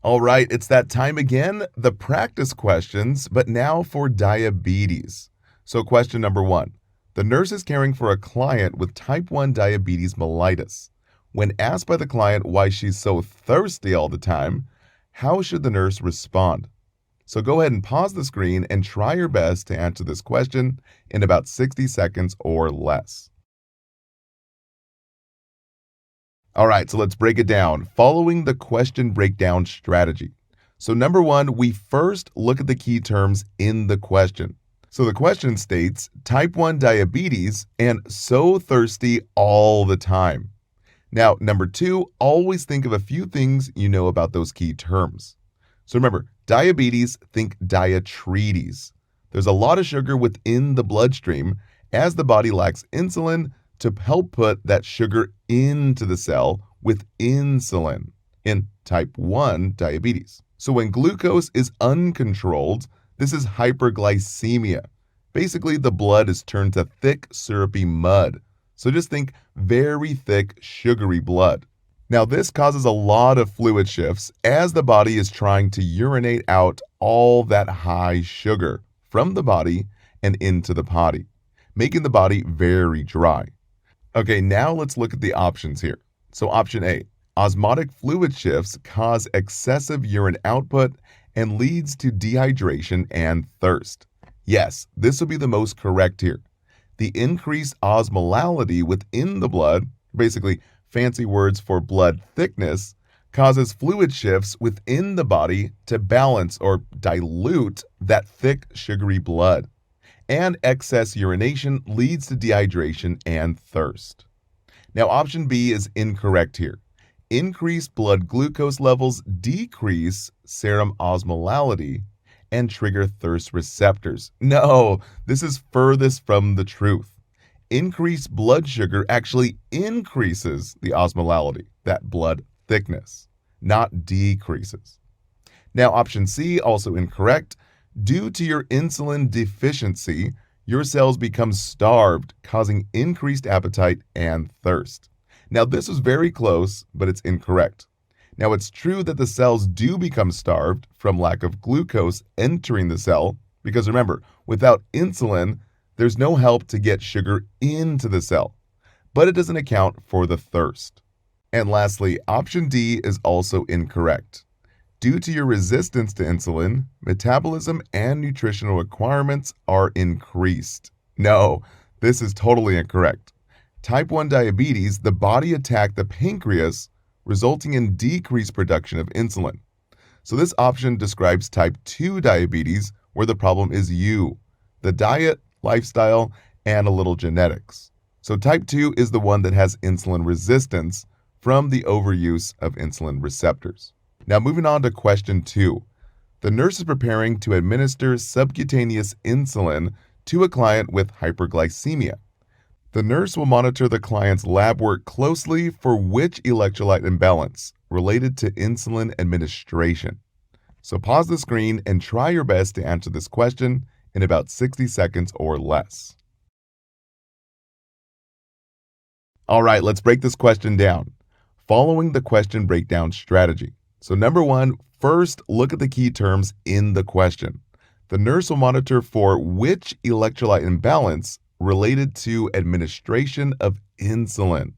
All right, it's that time again, the practice questions, but now for diabetes. So, question number one. The nurse is caring for a client with type 1 diabetes mellitus. When asked by the client why she's so thirsty all the time, how should the nurse respond? So, go ahead and pause the screen and try your best to answer this question in about 60 seconds or less. All right, so let's break it down, following the question breakdown strategy. So number one, we first look at the key terms in the question. So the question states, type 1 diabetes and so thirsty all the time. Now, number two, always think of a few things you know about those key terms. So remember, diabetes, think diabetes. There's a lot of sugar within the bloodstream as the body lacks insulin to help put that sugar into the cell with insulin in type 1 diabetes. So when glucose is uncontrolled, this is hyperglycemia. Basically, the blood is turned to thick, syrupy mud. So just think very thick, sugary blood. Now, this causes a lot of fluid shifts as the body is trying to urinate out all that high sugar from the body and into the potty, making the body very dry. Okay, now let's look at the options here. So option A, osmotic fluid shifts cause excessive urine output and leads to dehydration and thirst. Yes, this would be the most correct here. The increased osmolality within the blood, basically fancy words for blood thickness, causes fluid shifts within the body to balance or dilute that thick, sugary blood. And excess urination leads to dehydration and thirst. Now, option B is incorrect here. Increased blood glucose levels decrease serum osmolality and trigger thirst receptors. No, this is furthest from the truth. Increased blood sugar actually increases the osmolality, that blood thickness, not decreases. Now, option C, also incorrect. Due to your insulin deficiency, your cells become starved, causing increased appetite and thirst. Now, this was very close, but it's incorrect. Now, it's true that the cells do become starved from lack of glucose entering the cell, because remember, without insulin, there's no help to get sugar into the cell, but it doesn't account for the thirst. And lastly, option D is also incorrect. Due to your resistance to insulin, metabolism and nutritional requirements are increased. No, this is totally incorrect. Type 1 diabetes, the body attacked the pancreas, resulting in decreased production of insulin. So this option describes type 2 diabetes, where the problem is you, the diet, lifestyle, and a little genetics. So type 2 is the one that has insulin resistance from the overuse of insulin receptors. Now, moving on to question 2. The nurse is preparing to administer subcutaneous insulin to a client with hyperglycemia. The nurse will monitor the client's lab work closely for which electrolyte imbalance related to insulin administration. So pause the screen and try your best to answer this question in about 60 seconds or less. All right, let's break this question down, following the question breakdown strategy. So number one, first look at the key terms in the question. The nurse will monitor for which electrolyte imbalance related to administration of insulin.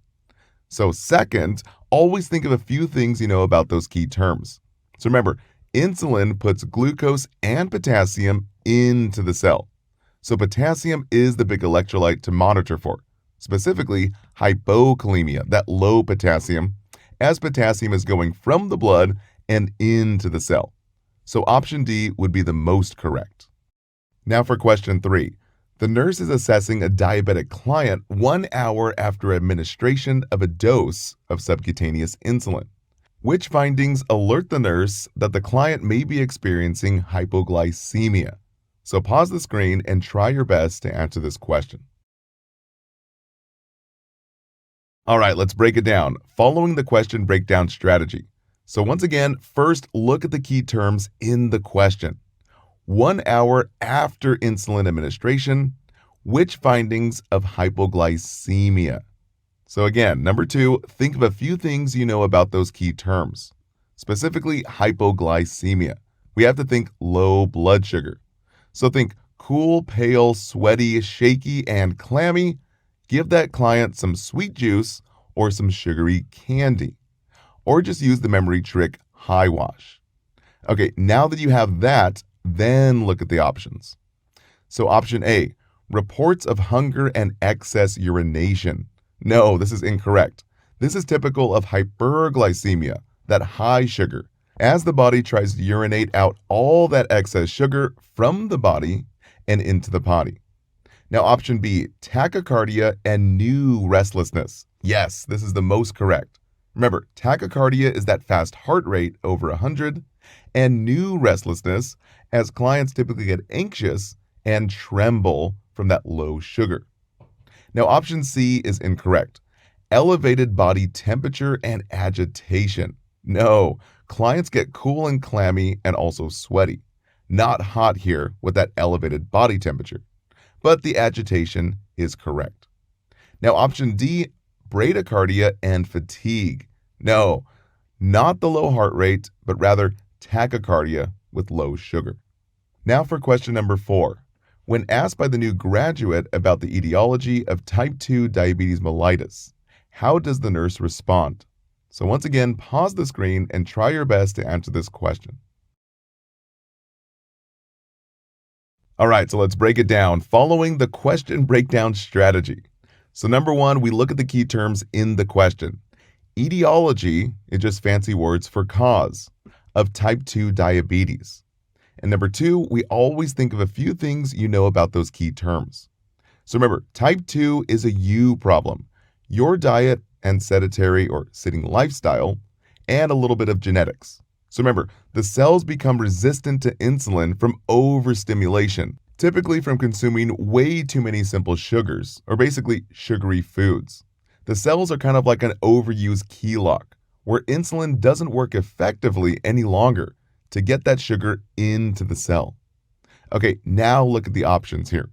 So second, always think of a few things you know about those key terms. So remember, insulin puts glucose and potassium into the cell. So potassium is the big electrolyte to monitor for, specifically hypokalemia, that low potassium, as potassium is going from the blood and into the cell. So option D would be the most correct. Now for question 3. The nurse is assessing a diabetic client 1 hour after administration of a dose of subcutaneous insulin. Which findings alert the nurse that the client may be experiencing hypoglycemia? So pause the screen and try your best to answer this question. All right, let's break it down, following the question breakdown strategy. So once again, first look at the key terms in the question. 1 hour after insulin administration, which findings of hypoglycemia? So again, number 2, think of a few things you know about those key terms. specifically hypoglycemia. We have to think low blood sugar. So think cool, pale, sweaty, shaky, and clammy. Give that client some sweet juice or some sugary candy. Or just use the memory trick high wash. Okay, now that you have that, then look at the options. So option A, reports of hunger and excess urination. No, this is incorrect. This is typical of hyperglycemia, that high sugar, as the body tries to urinate out all that excess sugar from the body and into the potty. Now option B, tachycardia and new restlessness. Yes, this is the most correct. Remember, tachycardia is that fast heart rate over 100, and new restlessness, as clients typically get anxious and tremble from that low sugar. Now, option C is incorrect. Elevated body temperature and agitation. No, clients get cool and clammy and also sweaty. Not hot here with that elevated body temperature. But the agitation is correct. Now, option D, bradycardia and fatigue. No, not the low heart rate, but rather tachycardia with low sugar. Now for question number 4. When asked by the new graduate about the etiology of type 2 diabetes mellitus, how does the nurse respond? So once again, pause the screen and try your best to answer this question. All right, so let's break it down following the question breakdown strategy. So number 1, we look at the key terms in the question. Etiology is just fancy words for cause of type 2 diabetes. And number 2, we always think of a few things you know about those key terms. So remember, type 2 is a you problem. Your diet and sedentary or sitting lifestyle, and a little bit of genetics. So remember, the cells become resistant to insulin from overstimulation, typically from consuming way too many simple sugars, or basically sugary foods. The cells are kind of like an overused key lock, where insulin doesn't work effectively any longer to get that sugar into the cell. Okay, now look at the options here.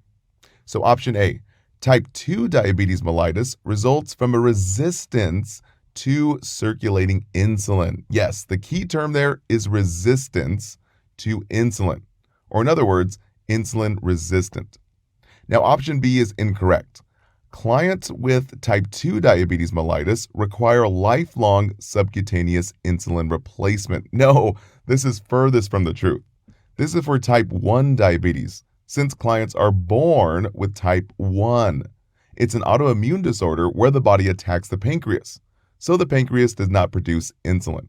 So option A, type 2 diabetes mellitus results from a resistance to circulating insulin. Yes, the key term there is resistance to insulin, or in other words, insulin resistant. Now option B is incorrect. Clients with type 2 diabetes mellitus require lifelong subcutaneous insulin replacement. No, this is furthest from the truth. This is for type 1 diabetes, since clients are born with type 1. It's an autoimmune disorder where the body attacks the pancreas, so the pancreas does not produce insulin.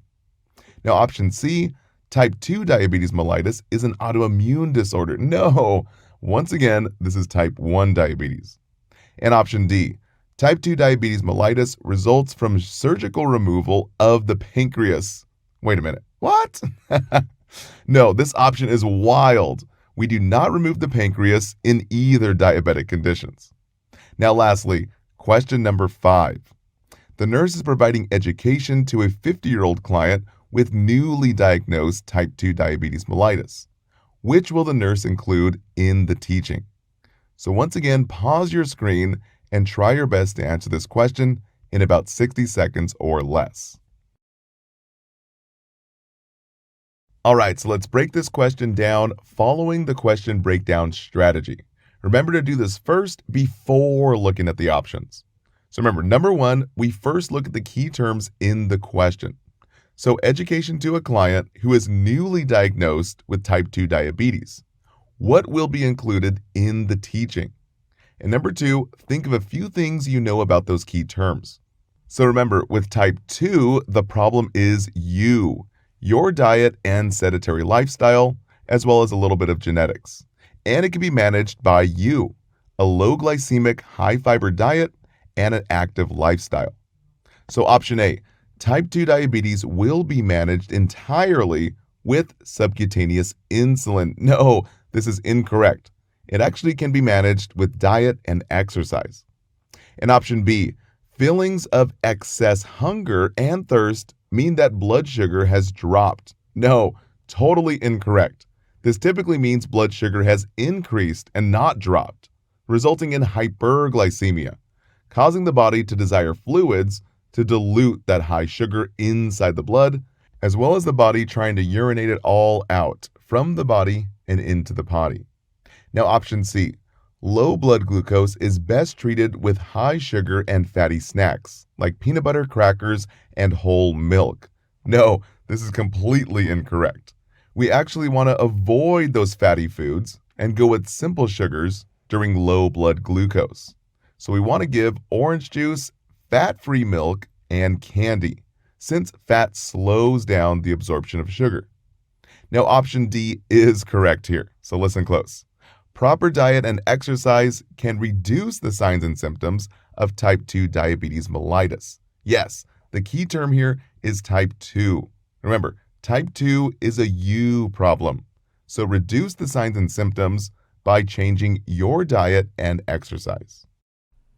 Now option C, type 2 diabetes mellitus is an autoimmune disorder. No, once again, this is type 1 diabetes. And option D, type 2 diabetes mellitus results from surgical removal of the pancreas. Wait a minute, what? No, this option is wild. We do not remove the pancreas in either diabetic conditions. Now lastly, question number 5. The nurse is providing education to a 50-year-old client with newly diagnosed type 2 diabetes mellitus. Which will the nurse include in the teaching? So once again, pause your screen and try your best to answer this question in about 60 seconds or less. All right, so let's break this question down following the question breakdown strategy. Remember to do this first before looking at the options. So remember, number 1, we first look at the key terms in the question. So education to a client who is newly diagnosed with type 2 diabetes. What will be included in the teaching? And number 2, think of a few things you know about those key terms. So remember, with type 2, the problem is you, your diet and sedentary lifestyle, as well as a little bit of genetics. And it can be managed by you, a low glycemic, high fiber diet, and an active lifestyle. So option A, type 2 diabetes will be managed entirely with subcutaneous insulin. No, this is incorrect. It actually can be managed with diet and exercise. And option B, feelings of excess hunger and thirst mean that blood sugar has dropped. No, totally incorrect. This typically means blood sugar has increased and not dropped, resulting in hyperglycemia, causing the body to desire fluids to dilute that high sugar inside the blood, as well as the body trying to urinate it all out from the body and into the potty. Now, option C, low blood glucose is best treated with high sugar and fatty snacks like peanut butter, crackers, and whole milk. No, this is completely incorrect. We actually want to avoid those fatty foods and go with simple sugars during low blood glucose. So we want to give orange juice, fat-free milk, and candy, since fat slows down the absorption of sugar. Now, option D is correct here, so listen close. Proper diet and exercise can reduce the signs and symptoms of type 2 diabetes mellitus. Yes, the key term here is type 2. Remember, type 2 is a you problem. So reduce the signs and symptoms by changing your diet and exercise.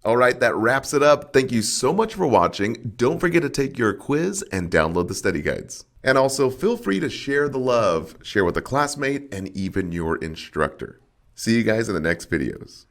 All right, that wraps it up. Thank you so much for watching. Don't forget to take your quiz and download the study guides. And also feel free to share the love, share with a classmate, and even your instructor. See you guys in the next videos.